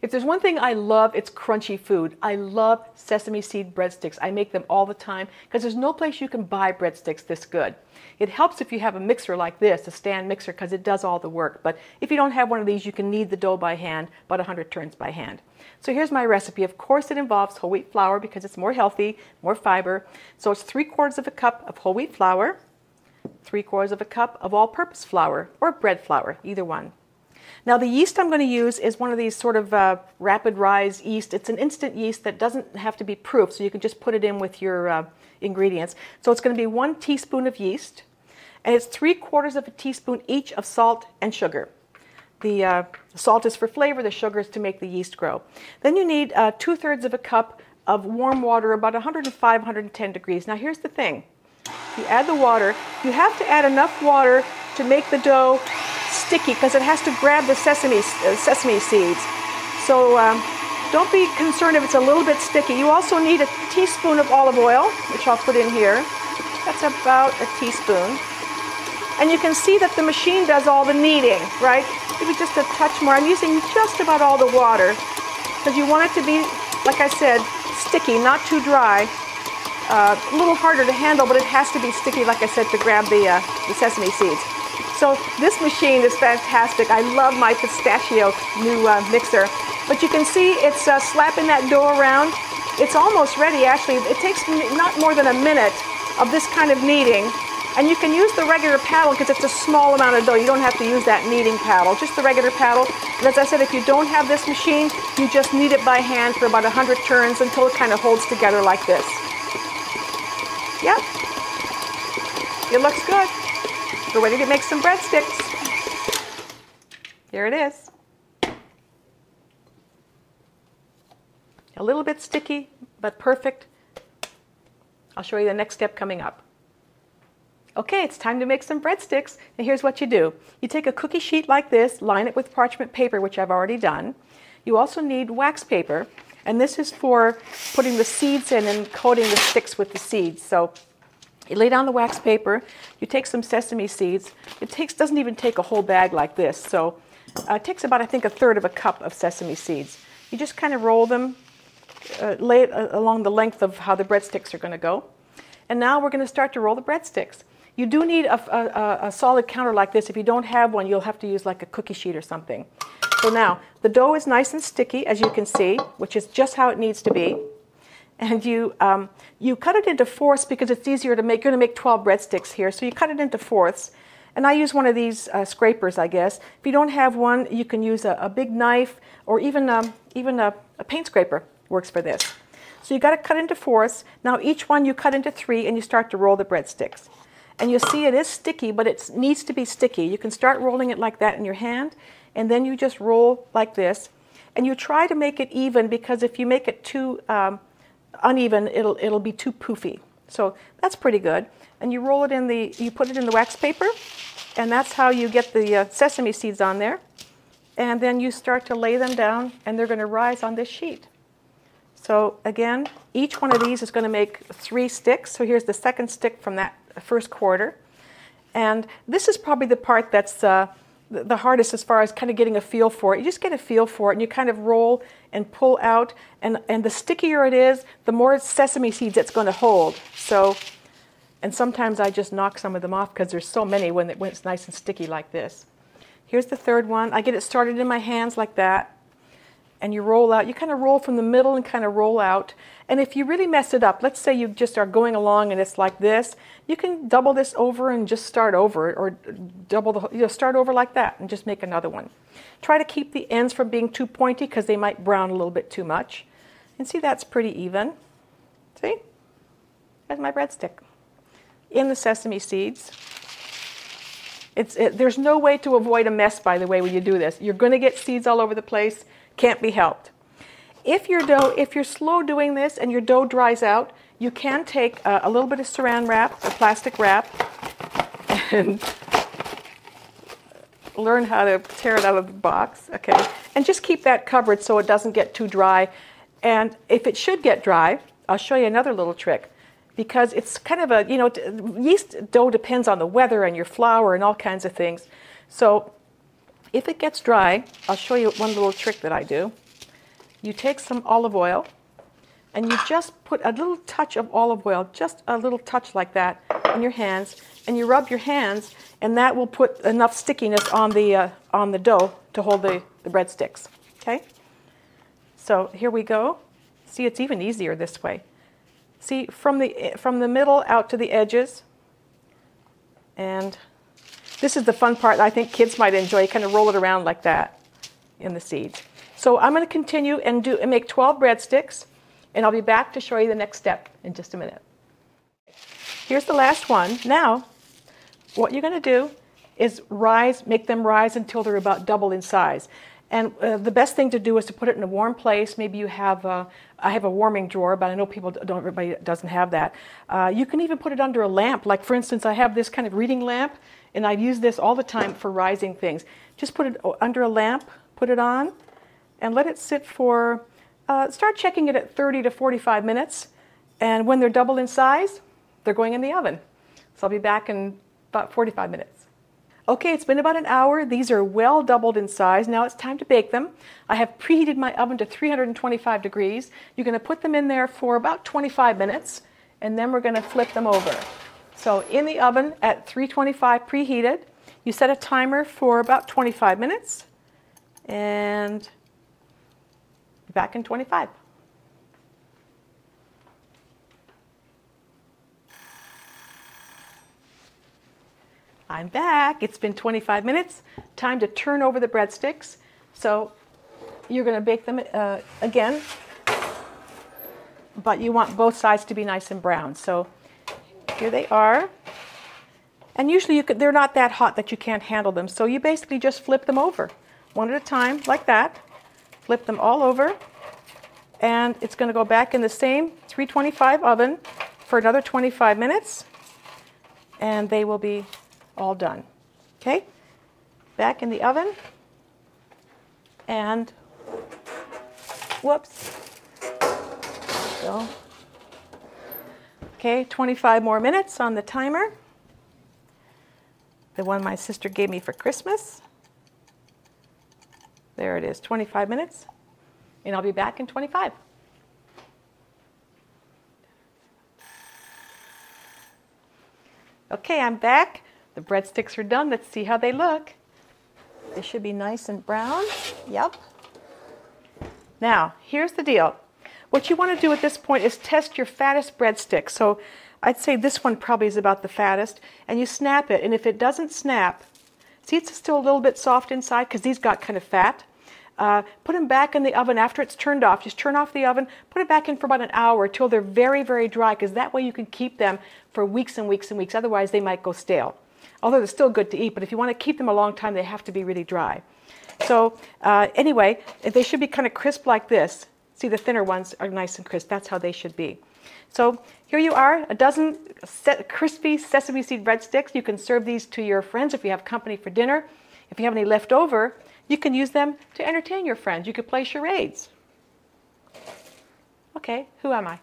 If there's one thing I love, it's crunchy food. I love sesame seed breadsticks. I make them all the time because there's no place you can buy breadsticks this good. It helps if you have a mixer like this, a stand mixer, because it does all the work. But if you don't have one of these, you can knead the dough by hand, about 100 turns by hand. So here's my recipe. Of course, it involves whole wheat flour because it's more healthy, more fiber. So it's 3/4 of a cup of whole wheat flour, 3/4 of a cup of all-purpose flour or bread flour, either one. Now the yeast I'm going to use is one of these sort of rapid rise yeast. It's an instant yeast that doesn't have to be proof, so you can just put it in with your ingredients. So it's going to be 1 teaspoon of yeast, and it's 3/4 of a teaspoon each of salt and sugar. The salt is for flavor, the sugar is to make the yeast grow. Then you need 2/3 of a cup of warm water, about 105, 110 degrees. Now here's the thing. You add the water. You have to add enough water to make the dough sticky because it has to grab the sesame seeds. So don't be concerned if it's a little bit sticky. You also need a teaspoon of olive oil, which I'll put in here. That's about a teaspoon. And you can see that the machine does all the kneading, right? Maybe just a touch more. I'm using just about all the water because you want it to be, like I said, sticky, not too dry. A little harder to handle, but it has to be sticky, like I said, to grab the sesame seeds. So this machine is fantastic. I love my pistachio new mixer. But you can see it's slapping that dough around. It's almost ready, actually. It takes not more than a minute of this kind of kneading. And you can use the regular paddle because it's a small amount of dough. You don't have to use that kneading paddle, just the regular paddle. And as I said, if you don't have this machine, you just knead it by hand for about 100 turns until it kind of holds together like this. Yep, it looks good. We're ready to make some breadsticks. Here it is. A little bit sticky, but perfect. I'll show you the next step coming up. Okay, it's time to make some breadsticks. And here's what you do. You take a cookie sheet like this, line it with parchment paper, which I've already done. You also need wax paper. And this is for putting the seeds in and coating the sticks with the seeds. So you lay down the wax paper, you take some sesame seeds. It doesn't even take a whole bag like this. So it takes about, I think, 1/3 of a cup of sesame seeds. You just kind of roll them, lay it along the length of how the breadsticks are going to go. And now we're going to start to roll the breadsticks. You do need a solid counter like this. If you don't have one, you'll have to use like a cookie sheet or something. So now, the dough is nice and sticky, as you can see, which is just how it needs to be. And you cut it into fourths because it's easier to make. You're going to make 12 breadsticks here, so you cut it into fourths. And I use one of these scrapers, I guess. If you don't have one, you can use a big knife, or even a paint scraper works for this. So you got to cut into fourths. Now each one you cut into 3, and you start to roll the breadsticks. And you'll see it is sticky, but it needs to be sticky. You can start rolling it like that in your hand, and then you just roll like this. And you try to make it even, because if you make it too uneven, it'll be too poofy. So that's pretty good. And you roll it you put it in the wax paper, and that's how you get the sesame seeds on there. And then you start to lay them down, and they're going to rise on this sheet. So again, each one of these is going to make 3 sticks. So here's the second stick from that first quarter. And this is probably the part that's the hardest as far as kind of getting a feel for it. You just get a feel for it, and you kind of roll and pull out. And the stickier it is, the more sesame seeds it's going to hold. So, and sometimes I just knock some of them off because there's so many when it's nice and sticky like this. Here's the third one. I get it started in my hands like that. And you roll out. You kind of roll from the middle and kind of roll out. And if you really mess it up, let's say you just are going along and it's like this, you can double this over and just start over, or start over like that and just make another one. Try to keep the ends from being too pointy because they might brown a little bit too much. And see, that's pretty even. See? There's my breadstick. In the sesame seeds. There's no way to avoid a mess, by the way, when you do this. You're going to get seeds all over the place. Can't be helped. If you're slow doing this and your dough dries out, you can take a little bit of saran wrap, or plastic wrap, and learn how to tear it out of the box, okay? And just keep that covered so it doesn't get too dry. And if it should get dry, I'll show you another little trick, because it's kind of yeast dough depends on the weather and your flour and all kinds of things. So if it gets dry, I'll show you one little trick that I do. you take some olive oil and you just put a little touch of olive oil, just a little touch like that, in your hands, and you rub your hands, and that will put enough stickiness on the dough to hold the breadsticks. Okay? So here we go. See, it's even easier this way. See, from the middle out to the edges. And this is the fun part I think kids might enjoy. You kind of roll it around like that in the seeds. So I'm going to continue and make 12 breadsticks, and I'll be back to show you the next step in just a minute. Here's the last one. Now, what you're going to do is make them rise until they're about double in size. And the best thing to do is to put it in a warm place. Maybe you have, I have a warming drawer, but I know everybody doesn't have that. You can even put it under a lamp. Like for instance, I have this kind of reading lamp, and I use this all the time for rising things. Just put it under a lamp, put it on, and let it sit for, start checking it at 30 to 45 minutes. And when they're double in size, they're going in the oven. So I'll be back in about 45 minutes. Okay, it's been about an hour. These are well doubled in size. Now it's time to bake them. I have preheated my oven to 325 degrees. You're going to put them in there for about 25 minutes, and then we're going to flip them over. So in the oven at 325 preheated, you set a timer for about 25 minutes, and back in 25. I'm back. It's been 25 minutes. Time to turn over the breadsticks. So you're going to bake them again, but you want both sides to be nice and brown. So here they are. And usually they're not that hot that you can't handle them. So you basically just flip them over one at a time like that. Flip them all over. And it's going to go back in the same 325 oven for another 25 minutes. And they will be all done. Okay, back in the oven, and whoops. So, okay, 25 more minutes on the timer. The one my sister gave me for Christmas. There it is, 25 minutes, and I'll be back in 25. Okay, I'm back. The breadsticks are done. Let's see how they look. They should be nice and brown. Yep. Now, here's the deal. What you want to do at this point is test your fattest breadstick. So I'd say this one probably is about the fattest. And you snap it. And if it doesn't snap, see it's still a little bit soft inside because these got kind of fat. Put them back in the oven after it's turned off. Just turn off the oven, put it back in for about an hour until they're very, very dry, because that way you can keep them for weeks and weeks and weeks. Otherwise, they might go stale. Although they're still good to eat, but if you want to keep them a long time, they have to be really dry. So anyway, they should be kind of crisp like this. See, the thinner ones are nice and crisp. That's how they should be. So here you are, a dozen crispy sesame seed breadsticks. You can serve these to your friends if you have company for dinner. If you have any left over, you can use them to entertain your friends. You could play charades. Okay, who am I?